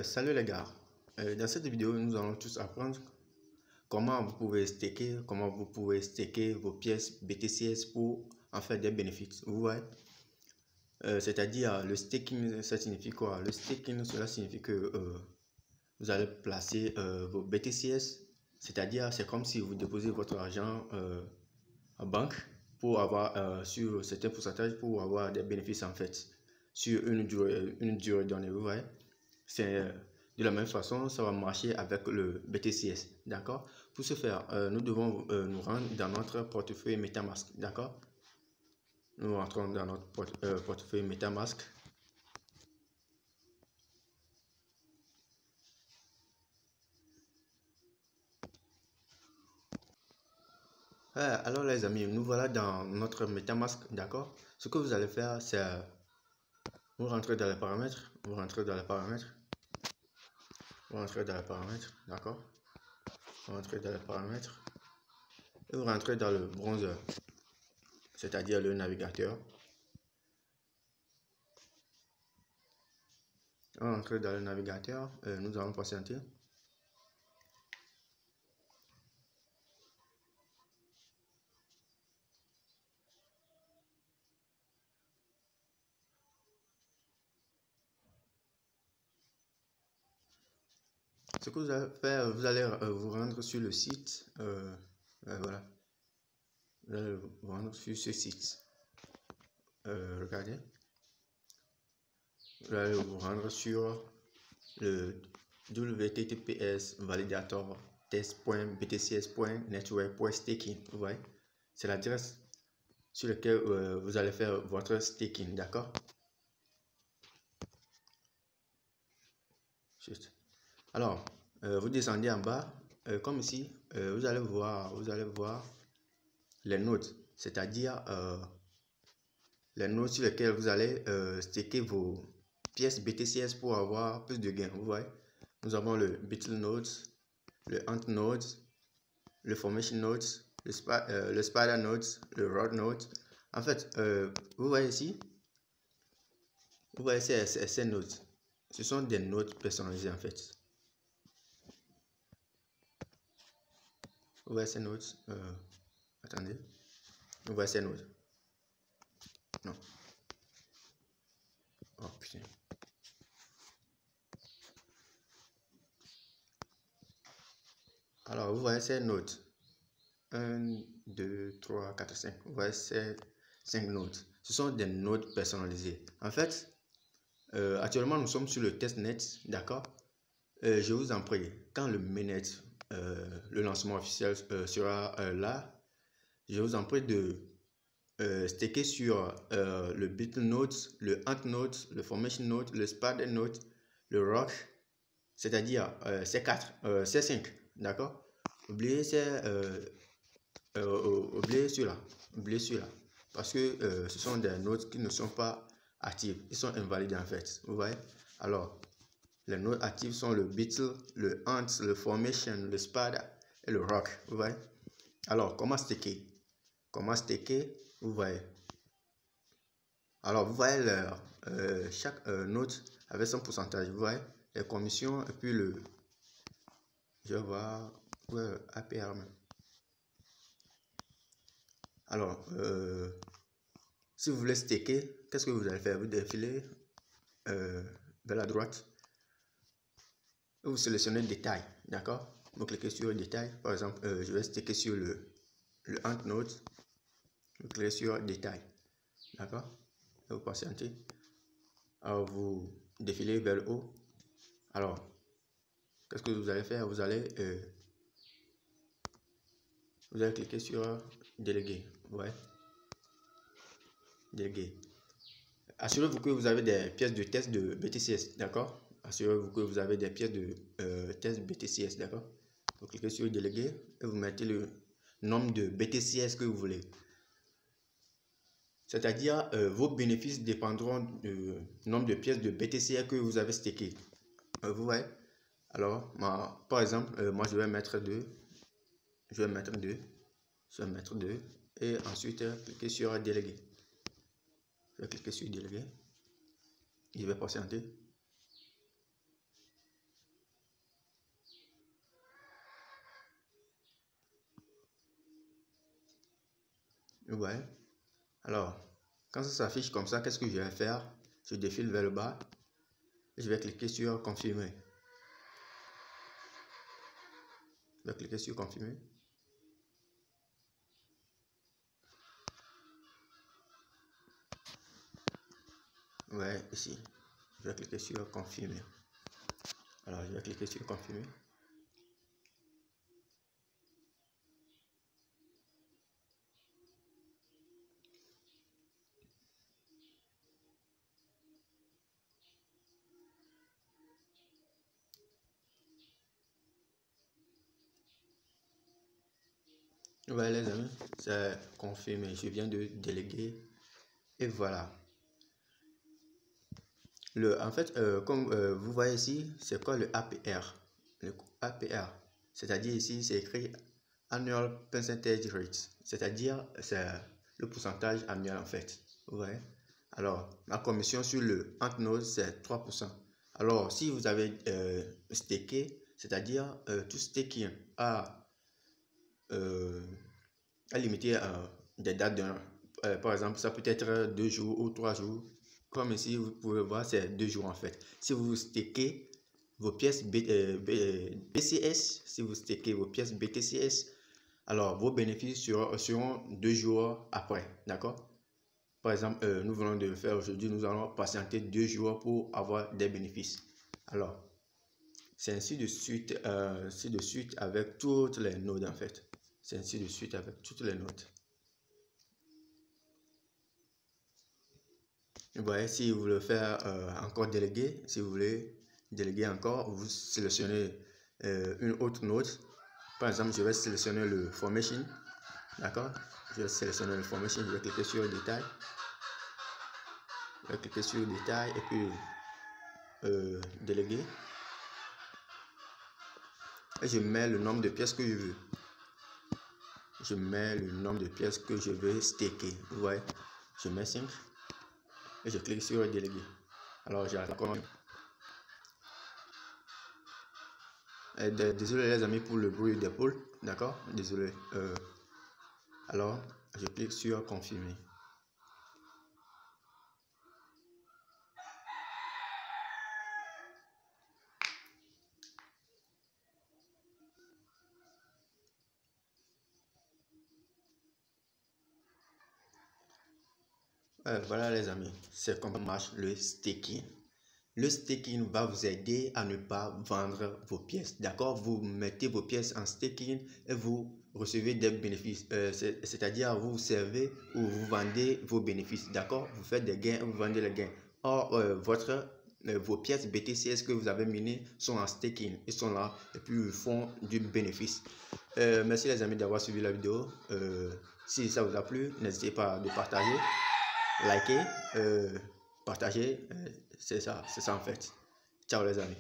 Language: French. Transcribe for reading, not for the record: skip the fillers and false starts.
Salut les gars. Dans cette vidéo, nous allons tous apprendre comment vous pouvez staker vos pièces BTCS pour en faire des bénéfices. Vous voyez? C'est-à-dire le staking, ça signifie quoi? Le staking, cela signifie que vous allez placer vos BTCS, c'est-à-dire c'est comme si vous déposez votre argent en banque pour avoir sur certains pourcentages pour avoir des bénéfices en fait sur une durée donnée. Vous voyez? C'est de la même façon, ça va marcher avec le BTCS, d'accord? Pour ce faire, nous devons nous rendre dans notre portefeuille MetaMask, d'accord? Nous rentrons dans notre portefeuille MetaMask. Alors les amis, nous voilà dans notre MetaMask, d'accord? Ce que vous allez faire, c'est vous rentrez dans les paramètres, vous rentrez dans les paramètres, d'accord? Vous rentrez dans les paramètres et vous rentrez dans le browser, c'est-à-dire le navigateur. On va entrer dans le navigateur, nous allons patienter. Ce que vous allez faire, vous allez vous rendre sur le site. Voilà. Vous allez vous rendre sur ce site. Regardez. Vous allez vous rendre sur le www.ttps validator test.btcs.network.staking. Vous voyez, c'est l'adresse sur laquelle vous allez faire votre staking, d'accord? Juste. Alors, vous descendez en bas, comme ici, vous allez voir les notes, c'est-à-dire les notes sur lesquelles vous allez staker vos pièces BTCS pour avoir plus de gains. Vous voyez, nous avons le Beetle Notes, le Ant Notes, le Formation Notes, le Spider Notes, le Rod Notes. En fait, vous voyez ici, vous voyez ces notes. Ce sont des notes personnalisées en fait. Vous voyez ces notes. Attendez. Vous voyez ces notes. Non. Oh putain. Alors, vous voyez ces notes. 1, 2, 3, 4, 5. Vous voyez ces 5 notes. Ce sont des notes personnalisées. En fait, actuellement, nous sommes sur le testnet. D'accord? Je vous en prie, quand le mainnet, le lancement officiel sera là, je vous en prie de staker sur le Beetle Notes, le Ant Notes, le Formation Note, le Spider Note, le Rock, c'est-à-dire ces 5, d'accord? Oubliez celui-là, parce que ce sont des notes qui ne sont pas actives, ils sont invalidés en fait, vous voyez? Alors, les notes actives sont le Beetle, le Ant, le Formation, le Spider et le Rock, vous voyez? Alors, comment staker? Vous voyez? Alors, vous voyez chaque note avec son pourcentage, vous voyez? Les commissions et puis je vais voir, APR même. Alors, si vous voulez staker, qu'est-ce que vous allez faire? Vous défilez vers la droite. Vous sélectionnez détail, d'accord? Vous cliquez sur détail. Par exemple, je vais staker sur le Ant Note. Vous cliquez sur détail, d'accord? Vous patientez. Alors, vous défilez vers le haut. Alors, qu'est-ce que vous allez faire? Vous allez cliquer sur déléguer. Ouais. Déléguer. Assurez-vous que vous avez des pièces de test de BTCS, d'accord? Assurez-vous que vous avez des pièces de test BTCS, d'accord? Vous cliquez sur déléguer et vous mettez le nombre de BTCS que vous voulez. C'est-à-dire, vos bénéfices dépendront du nombre de pièces de BTCS que vous avez stacké. Vous voyez? Alors, par exemple, moi je vais mettre 2. Je vais mettre 2. Et ensuite, cliquer sur déléguer. Je vais cliquer sur déléguer. Je vais patienter. Ouais. Alors, quand ça s'affiche comme ça, qu'est-ce que je vais faire? Je défile vers le bas et je vais cliquer sur confirmer. Je vais cliquer sur confirmer. Ouais, ici. Je vais cliquer sur confirmer. Alors, je vais cliquer sur confirmer. Ouais, les amis, c'est confirmé. Je viens de déléguer. Et voilà. En fait, comme vous voyez ici, c'est quoi le APR? Le APR, c'est-à-dire ici, c'est écrit Annual Percentage Rate, c'est-à-dire c'est le pourcentage annuel en fait. Vous voyez? Alors, la commission sur le Antnode, c'est 3%. Alors, si vous avez staké, c'est-à-dire tout staking à limiter des dates par exemple, ça peut être 2 jours ou 3 jours. Comme ici, vous pouvez voir, c'est 2 jours en fait. Si vous stakez vos pièces BCS, si vous stakez vos pièces BTCS, alors vos bénéfices seront 2 jours après. D'accord? Par exemple, nous venons de le faire aujourd'hui, nous allons patienter 2 jours pour avoir des bénéfices. Alors, c'est ainsi de suite avec toutes les nodes en fait. C'est ainsi de suite avec toutes les nodes. Vous voyez, si vous voulez faire encore déléguer, si vous voulez déléguer encore, vous sélectionnez une autre node. Par exemple, je vais sélectionner le formation. D'accord? Je vais sélectionner le formation, je vais cliquer sur détail. Je vais cliquer sur détail et puis déléguer. Et je mets le nombre de pièces que je veux. Je mets le nombre de pièces que je veux staker. Vous voyez? Je mets 5 et je clique sur déléguer. Alors, j'accorde. Désolé les amis pour le bruit d'épaule, d'accord? Désolé. Alors, je clique sur confirmer. Voilà les amis, c'est comment marche le staking. Le staking va vous aider à ne pas vendre vos pièces. D'accord? Vous mettez vos pièces en staking et vous recevez des bénéfices. C'est-à-dire vous servez ou vous vendez vos bénéfices. D'accord? Vous faites des gains et vous vendez les gains. Or, vos pièces BTCS que vous avez minées sont en staking. Ils sont là et puis ils font du bénéfice. Merci les amis d'avoir suivi la vidéo. Si ça vous a plu, n'hésitez pas à partager, liker, partager. C'est ça en fait. Ciao les amis.